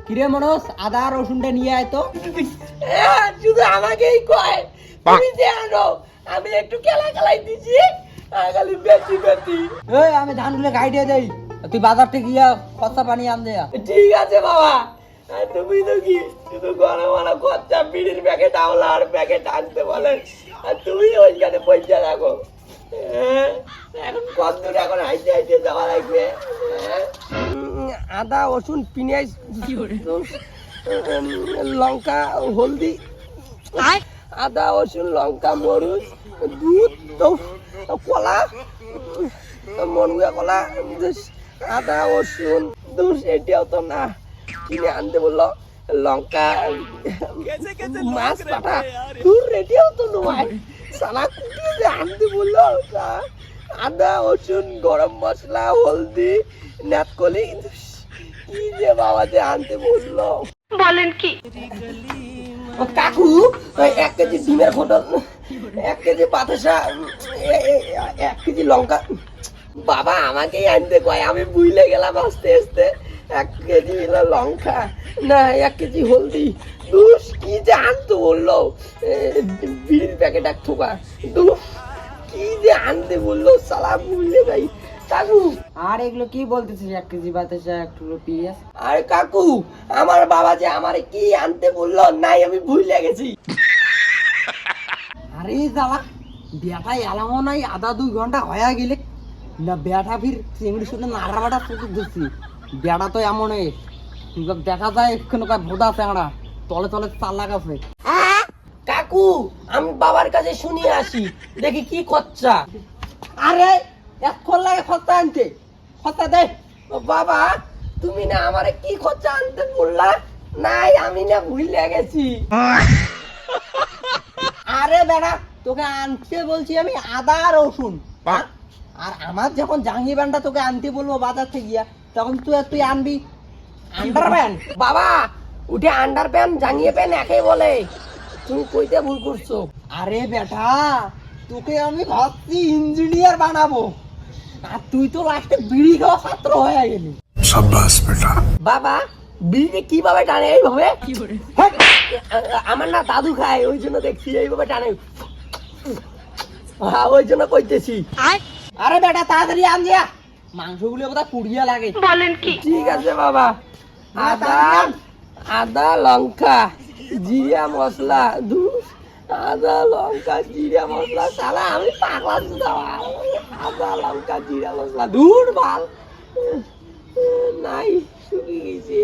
কিরে মনোজ, আদা রসুনটা নিয়ে আয় তো। শুধু আমাকেই কয়, তুমি যে আনো, আমি একটু খেলাই দিছি, খালি বেশি বেশি। এই আমি ধানগুলো গাইডে দেই, তুই বাজার থেকে গিয়া খরচা পানি আন দেয়া। ঠিক আছে বাবা। তুমি তো কি শুধু গরম আনা খরচা, বিড়ির প্যাকেট আওলা আর প্যাকেট আনতে বলেন, আর তুমি ওইখানে পয়সা রাখো। এখন কত দূর, এখন হাইতে হাইতে যাওয়া লাগবে। আদা রসুন পেঁয়াজ লঙ্কা হলদি, আদা রসুন লঙ্কা মরিচ দুধ কলা মরুয়া কলা, আদা রসুন দুধ এটাও তো না, কিনে আনতে বললো। লঙ্কা মাছ পাঠা দূর এটাও তো নয়, সালা কুটিয়ে যে আনতে বললো। আদা রসুন গরম মশলা হলদি নাতকলি, কি যে বাবা যে আনতে বললো। বলেন কি? কাকু 1 কেজি ডিমের ফোটল, 1 কেজি বাতাসা, 1 কেজি লঙ্কা। বাবা আমাকেই আনতে কয়, আমি ভুলে গেলাম আস্তে আস্তে। 1 কেজি লঙ্কা না, 1 কেজি হলদি, দুষ কি যে আনতে বললো। বিড়ির প্যাকেট 1 থোকা, দুষ কি যে আনতে বললো, সালা ভুলে যাই। কাকু আর এগুলো কি বলতেছিস? 1 কেজি বাতাসা 1 টুকরো পেঁয়াজ। আরে কাকু, আমার বাবা যে আমারে কি আনতে বললো, নাই আমি ভুলে গেছি। আরে জ্বালা, বেটা এলামও নাই, আধা 2 ঘন্টা হয়ে গেলে না, বেটা ফির চিংড়ির সাথে নাড়া বাটা চুকুর দিচ্ছি। বেটা তো এমন দেখা যায় এখানে ভোদা চেংড়া, তলে তলে চাল লাগাছে। কাকু আমি বাবার কাছে শুনিয়ে আসি, দেখি কি খরচা। আরে এখন লাগে খরচা আনতে, খরচা দে। বাবা তুমি না আমারে কি খরচা আনতে বললা? নাই আমি না ভুলে গেছি। আরে বেটা তোকে আনতে বলছি আমি আদা রসুন, আর আমার যখন জাঙ্গি প্যান্টটা তোকে আনতে বলবো বাজার থেকে গিয়া, তখন তুই আনবি আন্ডার প্যান্ট। বাবা উঠে আন্ডার প্যান্ট জাঙ্গিয়ে প্যান্ট একে বলে, তুমি কইতে ভুল করছো। আরে বেটা তোকে আমি ভাবছি ইঞ্জিনিয়ার বানাবো, আর তুই তো লাস্টে বিড়ি খাওয়া ছাত্র হয়ে গেলি। সাব্বাস বেটা। বাবা বিড়ি কিভাবে টানে? এইভাবে। আমার না দাদু খায়, ওই জন্য দেখছি এইভাবে টানে, ওই জন্য কইতেছি। আরে বেটা তাড়াতাড়ি আন দিয়া, মাংসগুলো বোধহয় পুড়িয়া লাগে। বলেন কি? ঠিক আছে বাবা। আদা লঙ্কা জিরা মশলা, আদা লঙ্কা জিরা মশলা, সালা আমি পাগলা। আদা লঙ্কা জিরা মশলা, দূর ভাল নাই, শুকিয়ে গেছে।